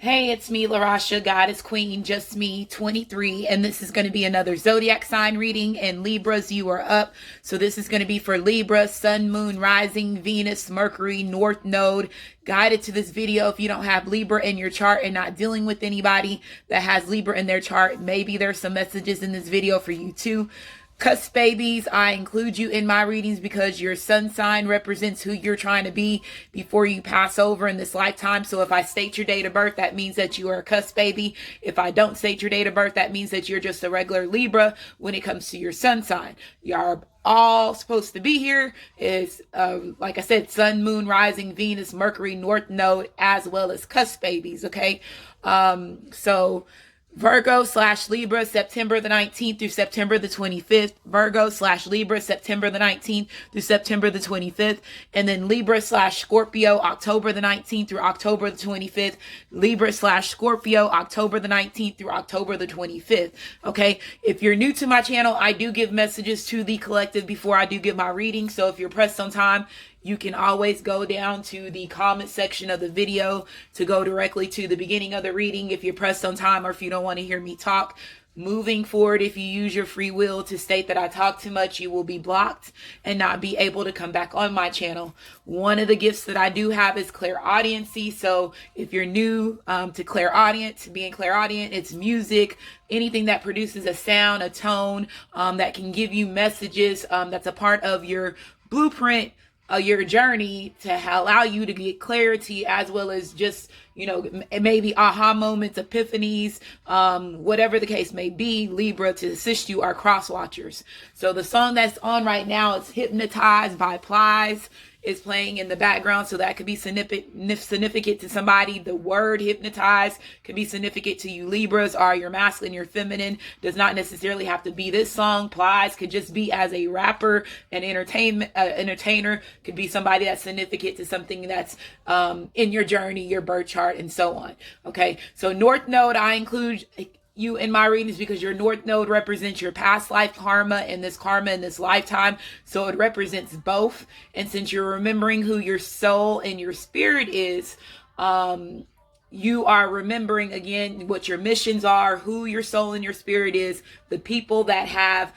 Hey, it's me, Larasha, Goddess Queen, just me, 23, and this is going to be another zodiac sign reading. And Libras, you are up. So this is going to be for Libra, Sun, Moon, Rising, Venus, Mercury, North Node. Guided to this video, if you don't have Libra in your chart and not dealing with anybody that has Libra in their chart, maybe there's some messages in this video for you too. Cusp babies, I include you in my readings because your sun sign represents who you're trying to be before you pass over in this lifetime. So if I state your date of birth, that means that you are a cusp baby. If I don't state your date of birth, that means that you're just a regular Libra when it comes to your sun sign. You are all supposed to be here is, like I said, Sun, Moon, Rising, Venus, Mercury, North Node, as well as cusp babies, okay? So Virgo/Libra, September the 19th through September the 25th. Virgo/Libra, September the 19th through September the 25th. And then Libra/Scorpio, October the 19th through October the 25th. Libra/Scorpio, October the 19th through October the 25th. Okay. If you're new to my channel, I do give messages to the collective before I do give my reading. So if you're pressed on time, you can always go down to the comment section of the video to go directly to the beginning of the reading if you're pressed on time or if you don't want to hear me talk. Moving forward, if you use your free will to state that I talk too much, you will be blocked and not be able to come back on my channel. One of the gifts that I do have is clairaudiency. So if you're new to being clairaudient, it's music, anything that produces a sound, a tone that can give you messages that's a part of your blueprint, your journey to allow you to get clarity, as well as just, maybe aha moments, epiphanies, whatever the case may be. Libra, to assist you, are cross watchers. So the song that's on right now is Hypnotized by Plies. Is playing in the background, so that could be significant to somebody. The word hypnotize could be significant to you Libras, or your masculine, your feminine. Does not necessarily have to be this song. Plies could just be as a rapper, an entertainer, could be somebody that's significant to something that's in your journey, your birth chart, and so on. Okay, so North Node, I include you in my readings because your North Node represents your past life karma and this karma in this lifetime. So it represents both. And since you're remembering who your soul and your spirit is, you are remembering again what your missions are, who your soul and your spirit is, the people that have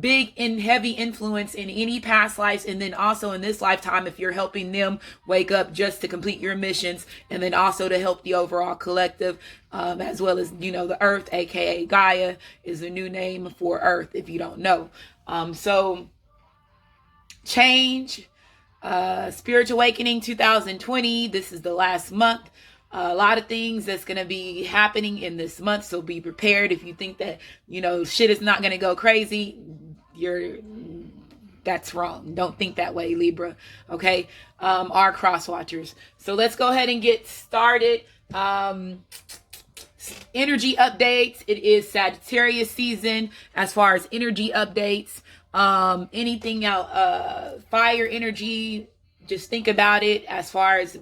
big and heavy influence in any past lives, and then also in this lifetime if you're helping them wake up just to complete your missions, and then also to help the overall collective, as well as the earth, aka Gaia is a new name for earth if you don't know. So change, spiritual awakening 2020, this is the last month. A lot of things that's going to be happening in this month, so be prepared. If you think that shit is not going to go crazy, that's wrong. Don't think that way, Libra. Okay, our cross watchers. So let's go ahead and get started. Energy updates. It is Sagittarius season as far as energy updates. Anything out, fire energy. Just think about it as far as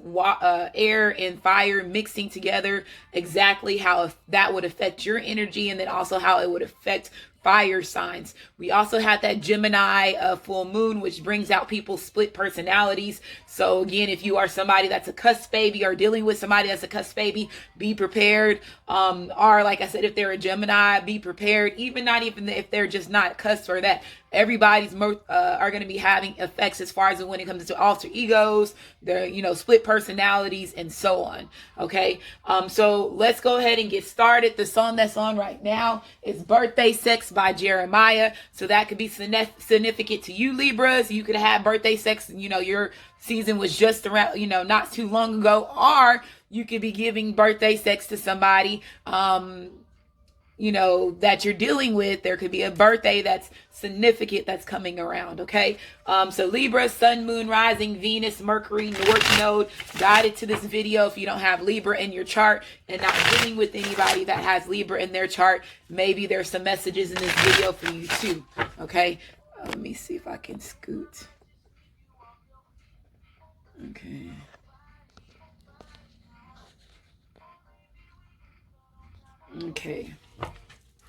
air and fire mixing together, exactly how that would affect your energy, and then also how it would affect fire signs. We also had that Gemini full moon, which brings out people's split personalities. So again, if you are somebody that's a cusp baby or dealing with somebody that's a cusp baby, be prepared. Or like I said, if they're a Gemini, be prepared. Even if they're just not cusp or that. Everybody's are going to be having effects as far as when it comes to alter egos, their split personalities, and so on. Okay, so let's go ahead and get started. The song that's on right now is Birthday Sex by Jeremiah. So that could be significant to you Libras. You could have birthday sex, your season was just around, not too long ago, or you could be giving birthday sex to somebody that you're dealing with. There could be a birthday that's significant that's coming around. Okay, so Libra, Sun, Moon, Rising, Venus, Mercury, North Node. Guided to this video if you don't have Libra in your chart and not dealing with anybody that has Libra in their chart, maybe there's some messages in this video for you too. Okay, let me see if I can scoot. Okay. Okay.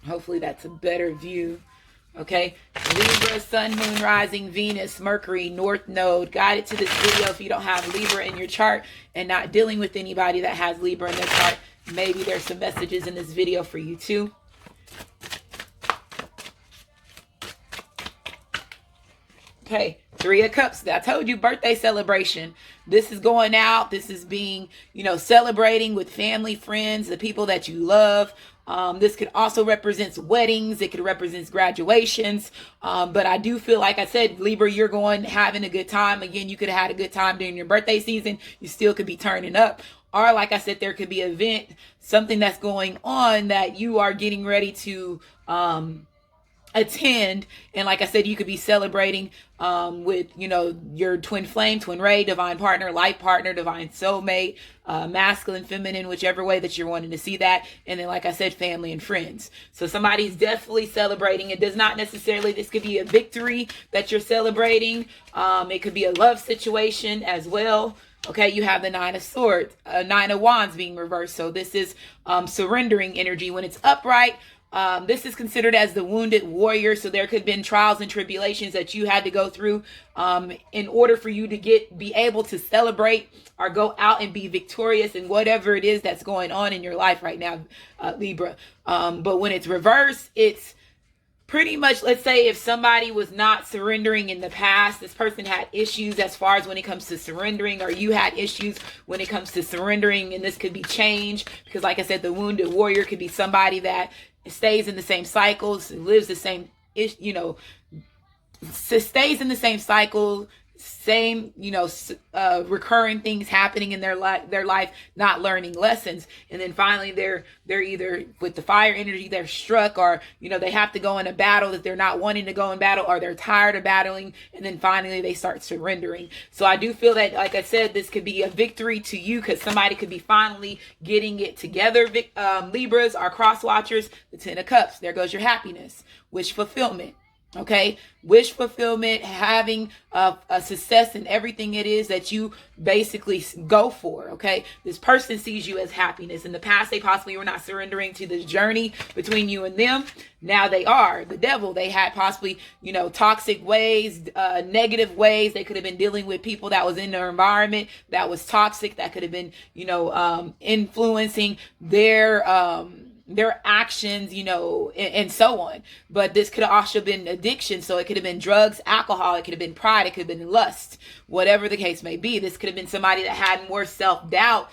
Hopefully that's a better view. Okay. Libra, Sun, Moon, Rising, Venus, Mercury, North Node. Guided to this video if you don't have Libra in your chart and not dealing with anybody that has Libra in their chart. Maybe there's some messages in this video for you too. Okay, Three of Cups. I told you, birthday celebration. This is going out. This is being, celebrating with family, friends, the people that you love. This could also represent weddings. It could represent graduations. But I do feel, like I said, Libra, you're having a good time. Again, you could have had a good time during your birthday season. You still could be turning up. Or like I said, there could be an event, something that's going on that you are getting ready to attend, and like I said, you could be celebrating with your twin flame, twin ray, divine partner, life partner, divine soulmate, masculine, feminine, whichever way that you're wanting to see that. And then like I said, family and friends. So somebody's definitely celebrating. It does not necessarily, this could be a victory that you're celebrating. It could be a love situation as well. Okay, you have the Nine of Swords, Nine of Wands being reversed. So this is surrendering energy. When it's upright, this is considered as the wounded warrior. So there could have been trials and tribulations that you had to go through in order for you to be able to celebrate or go out and be victorious in whatever it is that's going on in your life right now, Libra. But when it's reversed, it's pretty much, let's say if somebody was not surrendering in the past, this person had issues as far as when it comes to surrendering, or you had issues when it comes to surrendering, and this could be changed because like I said, the wounded warrior could be somebody that stays in the same cycles, lives the same, stays in the same cycle, same, recurring things happening in their life, not learning lessons. And then finally they're either with the fire energy, they're struck, or, they have to go in a battle that they're not wanting to go in battle, or they're tired of battling. And then finally they start surrendering. So I do feel that, like I said, this could be a victory to you because somebody could be finally getting it together. Libras are cross watchers, the Ten of Cups. There goes your happiness, wish fulfillment. Okay, wish fulfillment, having a success in everything it is that you basically go for. Okay, this person sees you as happiness. In the past, they possibly were not surrendering to this journey between you and them. Now they are. The devil, they had possibly, toxic ways, negative ways. They could have been dealing with people that was in their environment that was toxic, that could have been, influencing their actions, and so on. But this could have also been addiction. So it could have been drugs, alcohol, it could have been pride, it could have been lust, whatever the case may be. This could have been somebody that had more self-doubt,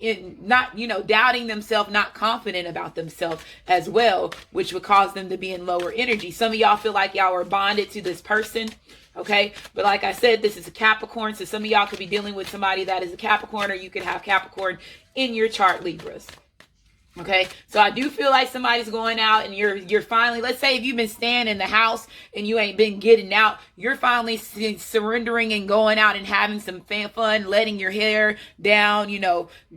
in not, doubting themselves, not confident about themselves as well, which would cause them to be in lower energy. Some of y'all feel like y'all were bonded to this person. Okay, but like I said, this is a Capricorn, so some of y'all could be dealing with somebody that is a Capricorn, or you could have Capricorn in your chart, Libras. Okay, so I do feel like somebody's going out and you're finally, let's say if you've been staying in the house and you ain't been getting out, you're finally surrendering and going out and having some fun, letting your hair down,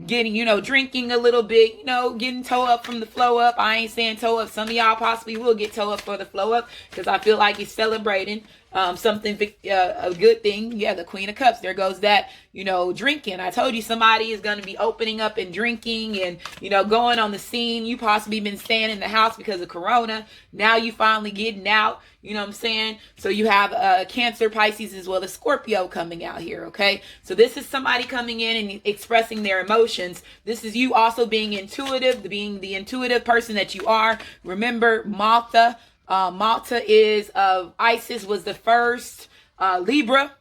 getting, drinking a little bit, getting toe up from the flow up. I ain't saying toe up. Some of y'all possibly will get toe up for the flow up because I feel like you're celebrating something, a good thing. Yeah, the Queen of Cups. There goes that, drinking. I told you somebody is going to be opening up and drinking and, going on the scene. You possibly been staying in the house because of Corona. Now you finally getting out. You know what I'm saying? So you have Cancer, Pisces, as well as Scorpio coming out here, okay? So this is somebody coming in and expressing their emotions. This is you also being intuitive, being the intuitive person that you are. Remember, Malta is Isis was the first Libra.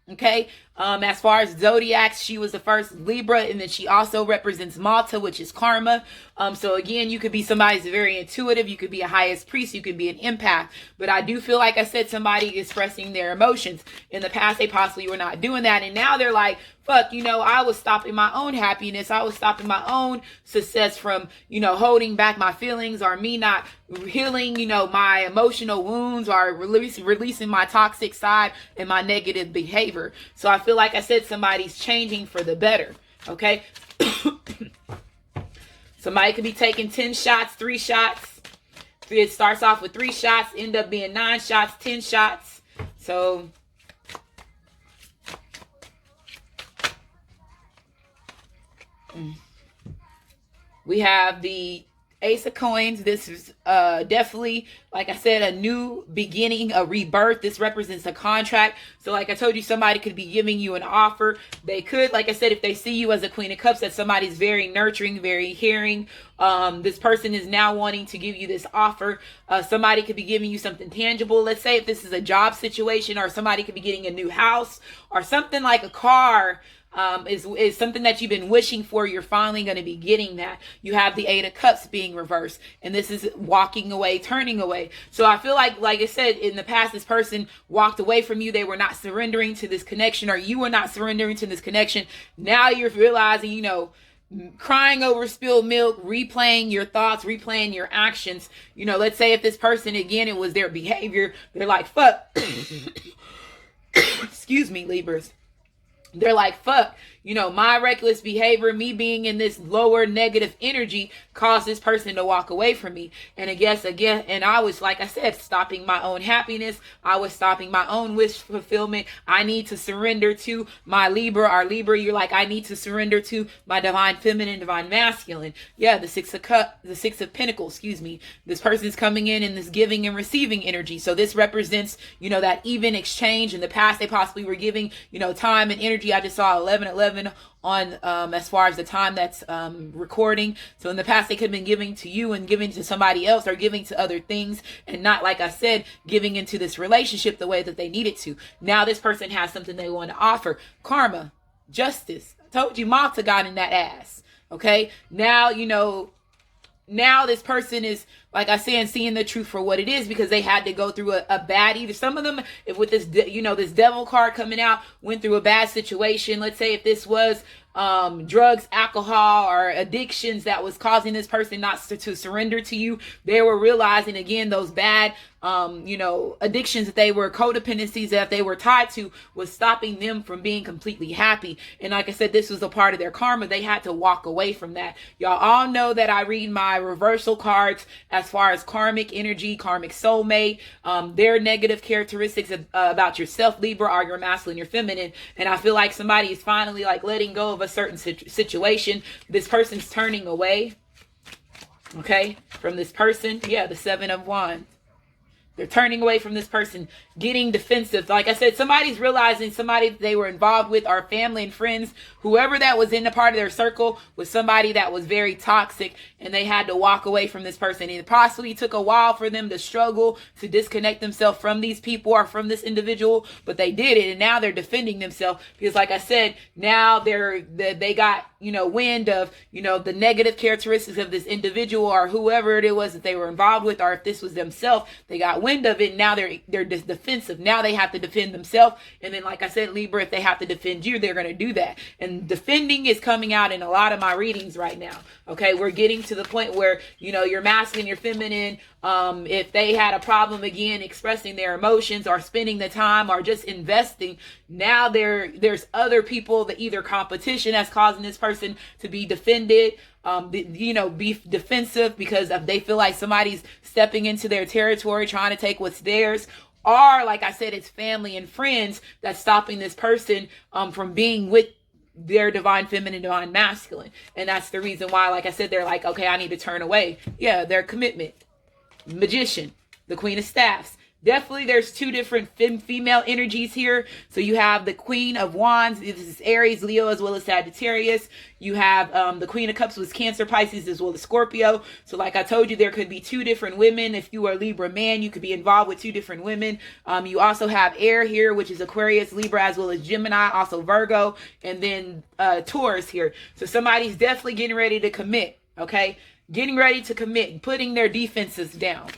Okay. As far as zodiacs, she was the first Libra, and then she also represents Malta, which is karma. So again, you could be somebody's very intuitive. You could be a highest priest. You could be an empath. But I do feel like I said, somebody expressing their emotions. In the past, they possibly were not doing that. And now they're like, fuck, I was stopping my own happiness. I was stopping my own success from, holding back my feelings, or me not healing, my emotional wounds, or releasing my toxic side and my negative behavior. So I feel like I said, somebody's changing for the better. Okay. Somebody could be taking 10 shots, 3 shots. It starts off with 3 shots, end up being 9 shots, 10 shots. So we have the Ace of Coins. This is definitely, like I said, a new beginning, a rebirth. This represents a contract. So like I told you, somebody could be giving you an offer. They could, like I said, if they see you as a Queen of Cups, that somebody's very nurturing, very caring. This person is now wanting to give you this offer. Somebody could be giving you something tangible. Let's say if this is a job situation, or somebody could be getting a new house or something like a car. Is something that you've been wishing for. You're finally going to be getting that. You have the Eight of Cups being reversed, and this is walking away, turning away. So I feel like I said, in the past, this person walked away from you. They were not surrendering to this connection, or you were not surrendering to this connection. Now you're realizing, you know, crying over spilled milk, replaying your thoughts, replaying your actions. You know, let's say if this person, again, it was their behavior. They're like, fuck. Excuse me, Libras. They're like, fuck, you know, my reckless behavior, me being in this lower negative energy caused this person to walk away from me. And I guess, again, and I was, like I said, stopping my own happiness. I was stopping my own wish fulfillment. I need to surrender to my Libra. Our Libra, you're like, I need to surrender to my divine feminine, divine masculine. Yeah, the Six of Pentacles, excuse me. This person's coming in this giving and receiving energy. So this represents, you know, that even exchange. In the past, they possibly were giving, you know, time and energy. I just saw 11:11 on as far as the time that's recording. So in the past, they could have been giving to you and giving to somebody else, or giving to other things, and not, like I said, giving into this relationship the way that they needed to. Now this person has something they want to offer. Karma, justice. I told you, Malta got in that ass. Okay, now, you know, now this person is, like I said, seeing the truth for what it is, because they had to go through a bad, either some of them, if with this, you know, this devil card coming out, went through a bad situation. Let's say if this was drugs, alcohol, or addictions that was causing this person not to surrender to you. They were realizing, again, those bad you know, addictions that they were, codependencies that they were tied to, was stopping them from being completely happy. And like I said, this was a part of their karma. They had to walk away from that. Y'all all know that I read my reversal cards as far as karmic energy, karmic soulmate, their negative characteristics about yourself, Libra, are your masculine, your feminine. And I feel like somebody is finally like letting go of a certain situation. This person's turning away, okay, from this person. Yeah, the Seven of Wands. They're turning away from this person, getting defensive. Like I said, somebody's realizing somebody that they were involved with, our family and friends, whoever that was in the part of their circle, was somebody that was very toxic, and they had to walk away from this person. It possibly took a while for them to struggle to disconnect themselves from these people or from this individual, but they did it, and now they're defending themselves because, like I said, now they got, you know, wind of, you know, the negative characteristics of this individual or whoever it was that they were involved with, or if this was themselves, they got wind of it. Now they're defensive. Now they have to defend themselves. And then, like I said, Libra, if they have to defend you, they're going to do that. And defending is coming out in a lot of my readings right now. Okay, we're getting to the point where, you know, your masculine, your feminine, if they had a problem, again, expressing their emotions or spending the time or just investing, now there's other people, that either competition that's causing this person to be defended, you know, be defensive because they feel like somebody's stepping into their territory, trying to take what's theirs. Or, like I said, it's family and friends that's stopping this person from being with their divine feminine, divine masculine. And that's the reason why, like I said, they're like, okay, I need to turn away. Yeah, their commitment. Magician, the Queen of Staffs. Definitely there's two different female energies here. So you have the Queen of Wands. This is Aries, Leo, as well as Sagittarius. You have the Queen of Cups was Cancer, Pisces, as well as Scorpio. So like I told you, there could be two different women. If you are Libra man, you could be involved with two different women. You also have air here, which is Aquarius, Libra, as well as Gemini, also Virgo, and then Taurus here. So somebody's definitely getting ready to commit, okay? Getting ready to commit, putting their defenses down.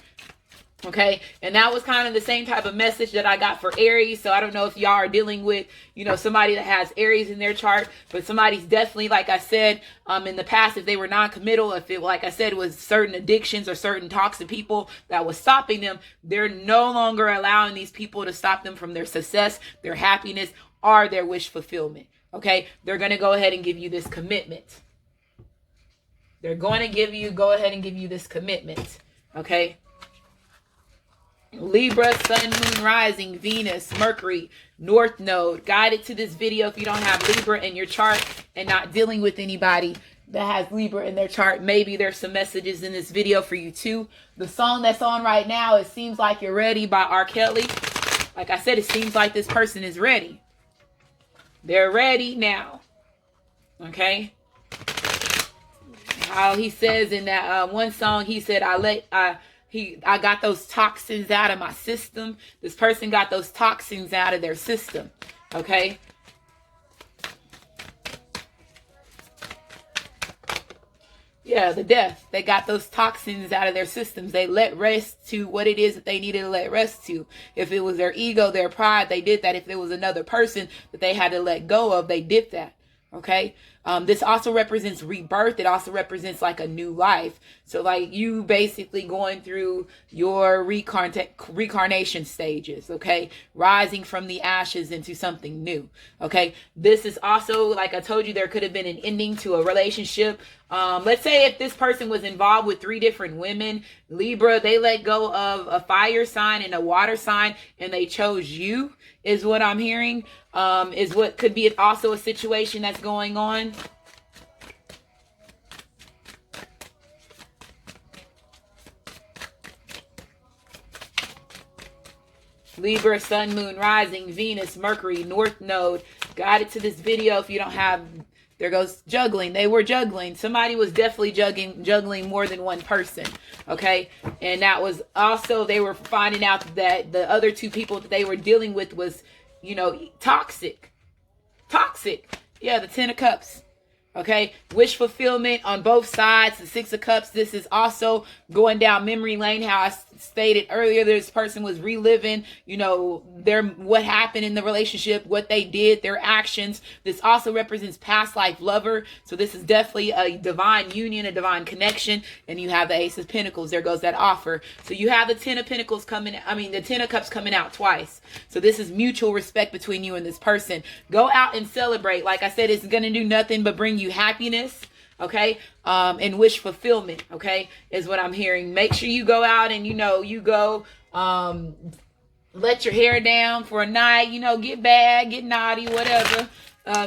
Okay, and that was kind of the same type of message that I got for Aries. So I don't know if y'all are dealing with, you know, somebody that has Aries in their chart, but somebody's definitely, like I said, in the past, if they were non-committal, if it, like I said, was certain addictions or certain toxic people that was stopping them, they're no longer allowing these people to stop them from their success, their happiness, or their wish fulfillment. Okay, they're going to go ahead and give you this commitment. They're going to go ahead and give you this commitment. Okay. Libra, Sun, Moon, Rising, Venus, Mercury, North Node. Guided to this video if you don't have Libra in your chart and not dealing with anybody that has Libra in their chart. Maybe there's some messages in this video for you too. The song that's on right now, It Seems Like You're Ready by R. Kelly. Like I said, it seems like this person is ready. They're ready now. Okay? How he says in that one song, he said, I got those toxins out of my system. This person got those toxins out of their system. Okay? Yeah, the death. They got those toxins out of their systems. They let rest to what it is that they needed to let rest to. If it was their ego, their pride, they did that. If it was another person that they had to let go of, they did that. Okay? This also represents rebirth. It also represents like a new life. So like you basically going through your reincarnation stages, okay? Rising from the ashes into something new, okay? This is also, like I told you, there could have been an ending to a relationship. Let's say if this person was involved with 3 different women, Libra, they let go of a fire sign and a water sign, and they chose you, is what I'm hearing. Is what could be also a situation that's going on. Libra, Sun, Moon, Rising, Venus, Mercury, North Node. Guided to this video if you don't have... There goes juggling. They were juggling. Somebody was definitely juggling more than one person. Okay. And that was also, they were finding out that the other 2 people that they were dealing with was, you know, toxic. Toxic. Yeah, the 10 of Cups. Okay. Wish fulfillment on both sides. The 6 of Cups. This is also going down memory lane. How I stated earlier, this person was reliving, you know, what happened in the relationship, what they did, their actions. This also represents past life lover. So this is definitely a divine union, a divine connection. And you have the Ace of Pentacles. There goes that offer. So you have the 10 of Pentacles the 10 of Cups coming out twice. So this is mutual respect between you and this person. Go out and celebrate. Like I said, it's going to do nothing but bring you happiness. Okay, and wish fulfillment, okay, is what I'm hearing. Make sure you go out and, you know, you go, let your hair down for a night, you know, get bad, get naughty, whatever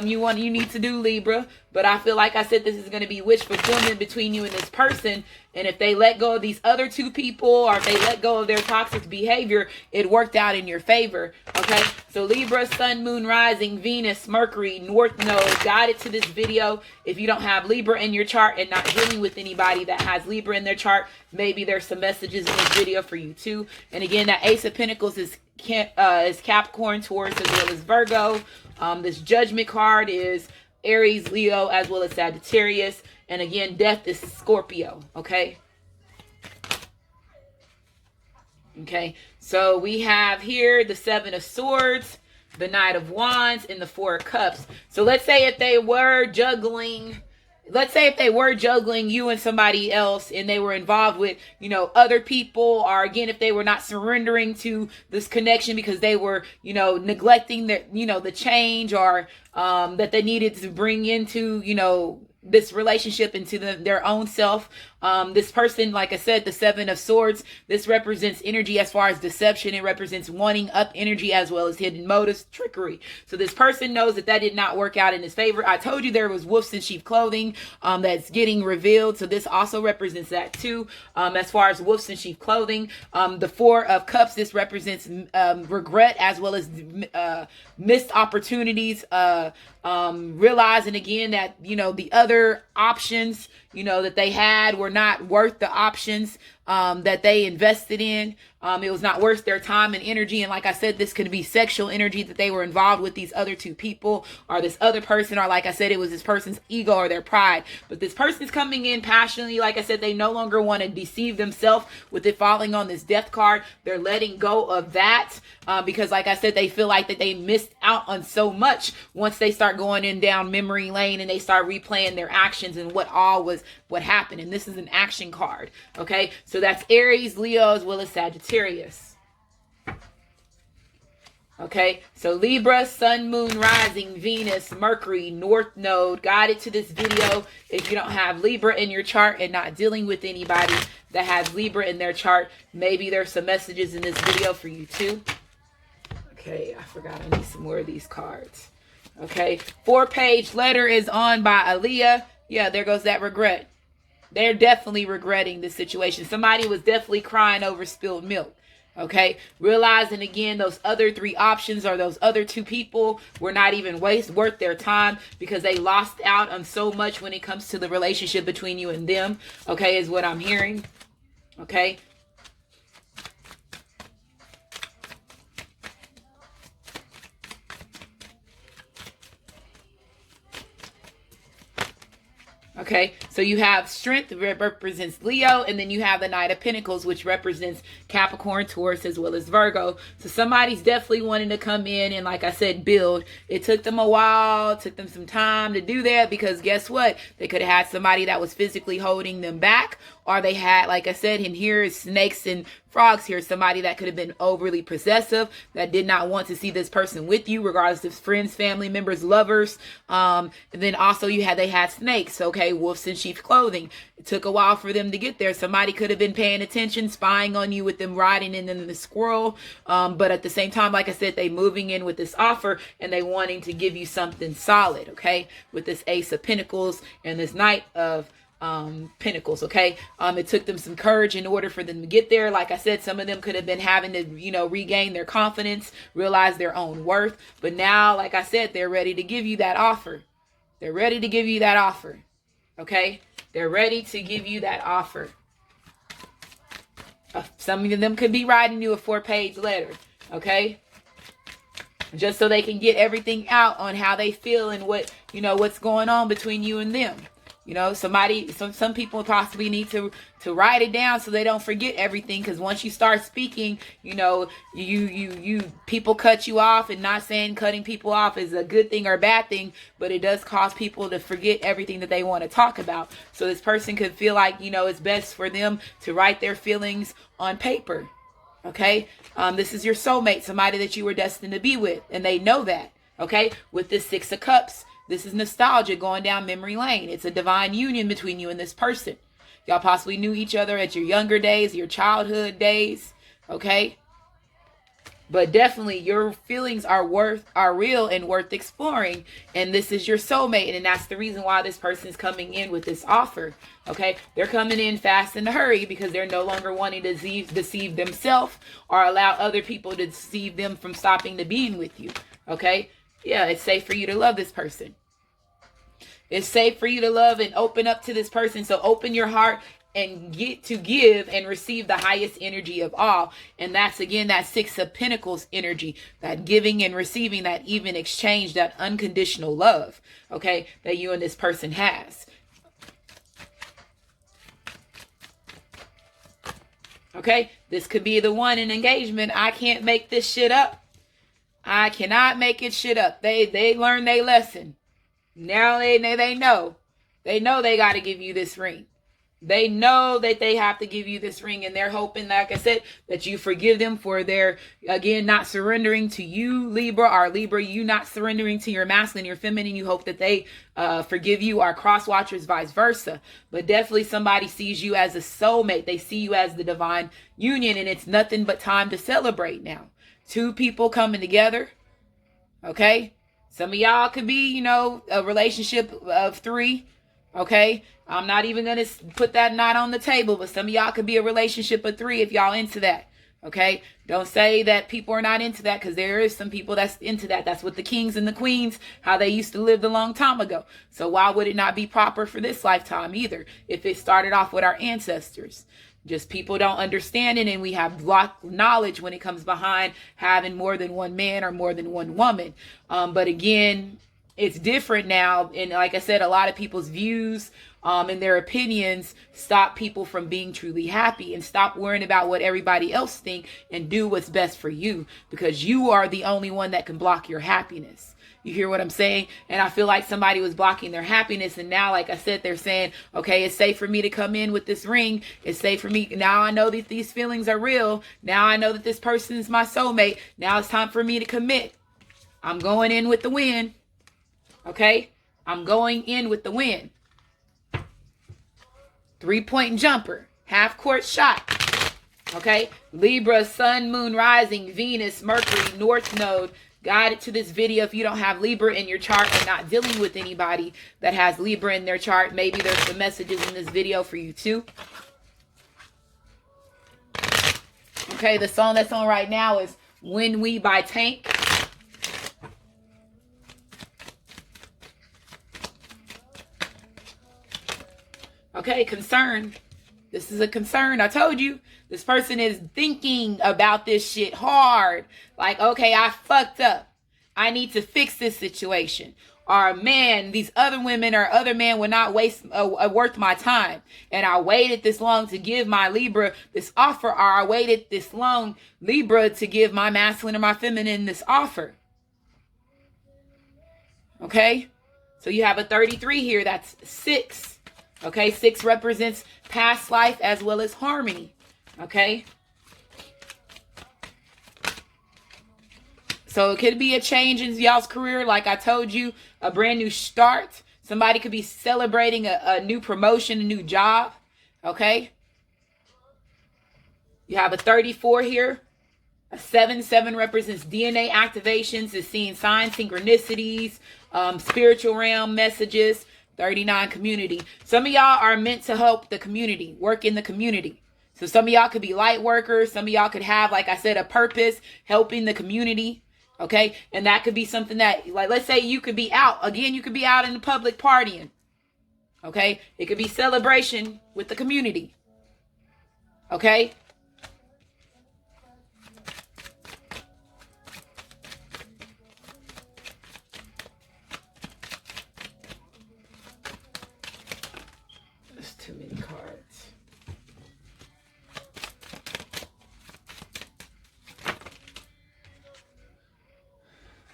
you need to do, Libra. But I feel like I said, this is going to be wish fulfillment between you and this person. And if they let go of these other 2 people, or if they let go of their toxic behavior, it worked out in your favor. Okay. So Libra, Sun, Moon, Rising, Venus, Mercury, North Node. Guided to this video. If you don't have Libra in your chart and not dealing with anybody that has Libra in their chart, maybe there's some messages in this video for you too. And again, that Ace of Pentacles is Capricorn, Taurus, as well as Virgo. This Judgment card is Aries, Leo, as well as Sagittarius. And again, death is Scorpio. Okay. Okay. So we have here the 7 of Swords, the Knight of Wands, and the 4 of Cups. So let's say if they were juggling... Let's say if they were juggling you and somebody else, and they were involved with, you know, other people, or again, if they were not surrendering to this connection because they were, you know, neglecting their, you know, the change, or that they needed to bring into, you know, this relationship into their own self. This person, like I said, the 7 of Swords, this represents energy as far as deception. It represents wanting up energy as well as hidden motives, trickery. So this person knows that did not work out in his favor. I told you there was wolves in sheep clothing that's getting revealed. So this also represents that too. As far as wolves in sheep clothing, the 4 of Cups, this represents regret as well as missed opportunities, realizing again that, you know, the other options, you know, that they had were not worth the options that they invested in. It was not worth their time and energy. And like I said, this could be sexual energy that they were involved with these other 2 people, or this other person, or like I said, it was this person's ego or their pride. But this person's coming in passionately. Like I said, they no longer want to deceive themselves with it falling on this death card. They're letting go of that because like I said, they feel like that they missed out on so much once they start going in down memory lane and they start replaying their actions and what happened. And this is an action card. Okay. So that's Aries, Leo, as well as Sagittarius. Okay, so Libra, Sun, Moon, Rising, Venus, Mercury, North Node. Guided to this video if you don't have Libra in your chart and not dealing with anybody that has Libra in their chart. Maybe there's some messages in this video for you too. Okay, I forgot I need some more of these cards. Okay, 4-page letter is on by Aaliyah. Yeah, there goes that regret. They're definitely regretting the situation. Somebody was definitely crying over spilled milk. Okay, realizing again those other three options or those other two people were not even worth their time because they lost out on so much when it comes to the relationship between you and them. Okay, is what I'm hearing. Okay. Okay, so you have strength that represents Leo, and then you have the Knight of Pentacles, which represents Capricorn, Taurus, as well as Virgo. So somebody's definitely wanting to come in and, like I said, build. It took them a while, it took them some time to do that because guess what? They could have had somebody that was physically holding them back, or they had, like I said, and here is snakes and frogs here, somebody that could have been overly possessive, that did not want to see this person with you, regardless of friends, family members, lovers. And then also they had snakes, okay, wolves in sheep's clothing. It took a while for them to get there. Somebody could have been paying attention, spying on you with them riding in the squirrel. But at the same time, like I said, they moving in with this offer and they wanting to give you something solid, okay, with this Ace of Pentacles and this Knight of Pentacles. Okay. It took them some courage in order for them to get there. Like I said, some of them could have been having to, regain their confidence, realize their own worth. But now, like I said, they're ready to give you that offer. They're ready to give you that offer. Okay. They're ready to give you that offer. Some of them could be writing you a 4-page letter. Okay. Just so they can get everything out on how they feel and what, what's going on between you and them. Some people possibly need to write it down so they don't forget everything. Because once you start speaking, people cut you off, and not saying cutting people off is a good thing or a bad thing, but it does cause people to forget everything that they want to talk about. So this person could feel like, it's best for them to write their feelings on paper. Okay. This is your soulmate, somebody that you were destined to be with, and they know that. Okay. With this 6 of Cups. This is nostalgia going down memory lane. It's a divine union between you and this person. Y'all possibly knew each other at your younger days, your childhood days. Okay. But definitely your feelings are real and worth exploring. And this is your soulmate. And that's the reason why this person is coming in with this offer. Okay. They're coming in fast in a hurry because they're no longer wanting to deceive themselves or allow other people to deceive them from stopping to being with you. Okay. Yeah, it's safe for you to love this person. It's safe for you to love and open up to this person. So open your heart and get to give and receive the highest energy of all. And that's, again, that 6 of Pentacles energy, that giving and receiving, that even exchange, that unconditional love, okay, that you and this person has. Okay, this could be the one in engagement. I can't make this shit up. I cannot make it shit up. They learned their lesson. Now they know. They know they got to give you this ring. They know that they have to give you this ring, and they're hoping, like I said, that you forgive them for their, again, not surrendering to you, Libra, or Libra, you not surrendering to your masculine, your feminine. You hope that they forgive you, or cross watchers, vice versa. But definitely somebody sees you as a soulmate. They see you as the divine union, and it's nothing but time to celebrate now. 2 people coming together. Okay. Some of y'all could be, a relationship of 3. Okay. I'm not even going to put that knot on the table, but some of y'all could be a relationship of 3 if y'all into that. Okay. Don't say that people are not into that, because there is some people that's into that. That's what the kings and the queens, how they used to live a long time ago. So why would it not be proper for this lifetime either, if it started off with our ancestors? Just people don't understand it, and we have blocked knowledge when it comes behind having more than one man or more than one woman. But again, it's different now. And like I said, a lot of people's views and their opinions stop people from being truly happy, and stop worrying about what everybody else think, and do what's best for you, because you are the only one that can block your happiness. You hear what I'm saying? And I feel like somebody was blocking their happiness. And now, like I said, they're saying, okay, it's safe for me to come in with this ring. It's safe for me. Now I know that these feelings are real. Now I know that this person is my soulmate. Now it's time for me to commit. I'm going in with the win. Okay? I'm going in with the win. 3-point jumper. Half court shot. Okay? Libra, Sun, Moon, Rising, Venus, Mercury, North Node, guided to this video if you don't have Libra in your chart and not dealing with anybody that has Libra in their chart. Maybe there's some messages in this video for you too. Okay, the song that's on right now is When We by Tank. Okay, concern. This is a concern. I told you, this person is thinking about this shit hard. Like, okay, I fucked up. I need to fix this situation. Or, man, these other women or other men will not waste worth my time. And I waited this long to give my Libra this offer. Or I waited this long, Libra, to give my masculine or my feminine this offer. Okay? So you have a 33 here. That's 6. Okay, 6 represents past life as well as harmony. Okay. So it could be a change in y'all's career. Like I told you, a brand new start. Somebody could be celebrating a new promotion, a new job. Okay. You have a 34 here. A 7 represents DNA activations. It's seeing signs, synchronicities, spiritual realm messages. 39, community. Some of y'all are meant to help the community, work in the community. So some of y'all could be light workers. Some of y'all could have, like I said, a purpose, helping the community. Okay. And that could be something that, like, let's say you could be out. Again, you could be out in the public partying. Okay. It could be celebration with the community. Okay. Too many cards.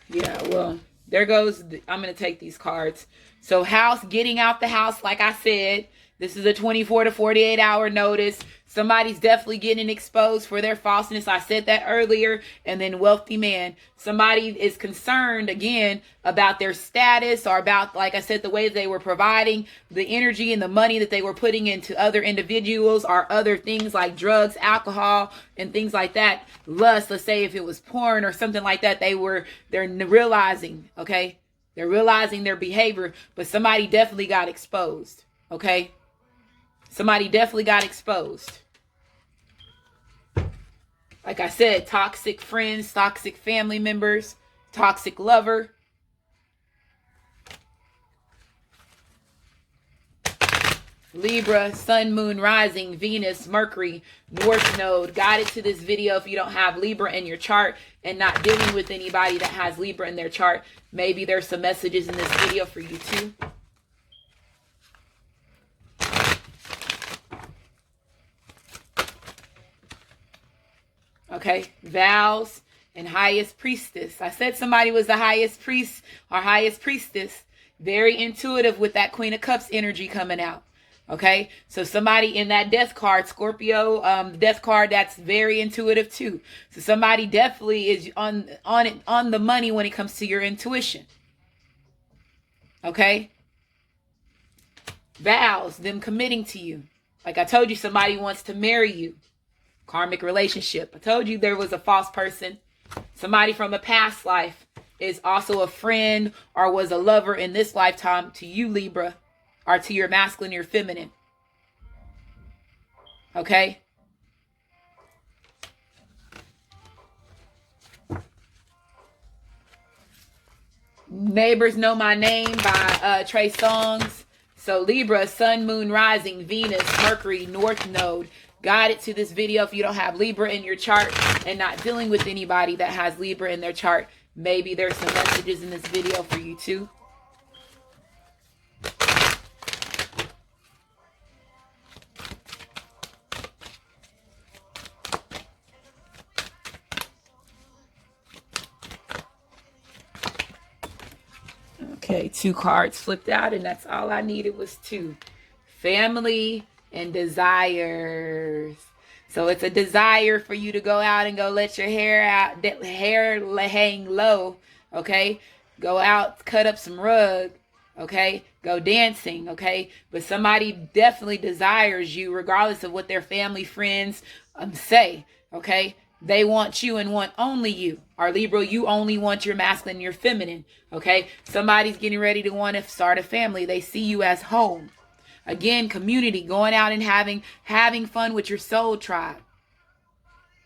Yeah, well, there goes. I'm going to take these cards. So house, getting out the house, like I said, this is a 24 to 48 hour notice. Somebody's definitely getting exposed for their falseness. I said that earlier. And then wealthy man. Somebody is concerned, again, about their status or about, like I said, the way they were providing the energy and the money that they were putting into other individuals or other things like drugs, alcohol, and things like that. Lust, let's say if it was porn or something like that, they're realizing, okay? They're realizing their behavior, but somebody definitely got exposed, okay? Somebody definitely got exposed. Like I said, toxic friends, toxic family members, toxic lover. Libra, Sun, Moon, Rising, Venus, Mercury, North Node. Guided to this video if you don't have Libra in your chart and not dealing with anybody that has Libra in their chart. Maybe there's some messages in this video for you too. Okay, vows and highest priestess. I said somebody was the highest priest or highest priestess. Very intuitive with that Queen of Cups energy coming out. Okay, so somebody in that death card, Scorpio, death card, that's very intuitive too. So somebody definitely is on the money when it comes to your intuition. Okay, vows, them committing to you. Like I told you, somebody wants to marry you. Karmic relationship. I told you there was a false person. Somebody from a past life is also a friend or was a lover in this lifetime to you, Libra, or to your masculine, your feminine. Okay? Neighbors Know My Name by Trey Songz. So Libra, Sun, Moon, Rising, Venus, Mercury, North Node. Guided to this video if you don't have Libra in your chart and not dealing with anybody that has Libra in their chart. Maybe there's some messages in this video for you too. Okay, 2 cards flipped out, and that's all I needed was 2. Family and desires. So it's a desire for you to go out and go let your hair hang low. Okay, go out, cut up some rug. Okay, go dancing. Okay, but somebody definitely desires you regardless of what their family, friends say. Okay, They want you and want only you. Or Libra, you only want your masculine and your feminine. Okay? Somebody's getting ready to want to start a family. They see you as home. Again, community, going out and having fun with your soul tribe.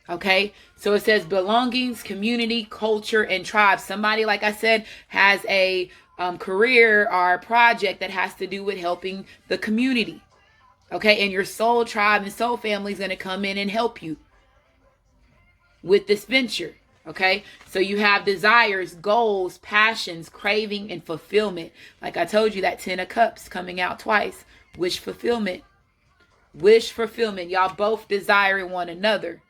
Okay? So it says belongings, community, culture, and tribe. Somebody, like I said, has a career or a project that has to do with helping the community. Okay? And your soul tribe and soul family is going to come in and help you with this venture. Okay, so you have desires, goals, passions, craving, and fulfillment. Like I told you, that 10 of Cups coming out twice. Wish fulfillment. Wish fulfillment. Y'all both desiring one another.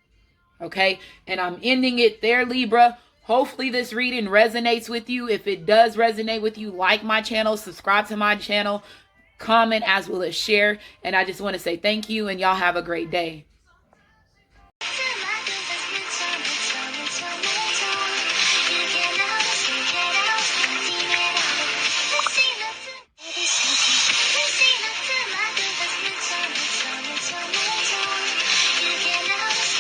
Okay, and I'm ending it there, Libra. Hopefully this reading resonates with you. If it does resonate with you, like my channel, subscribe to my channel, comment as well as share. And I just want to say thank you, and y'all have a great day.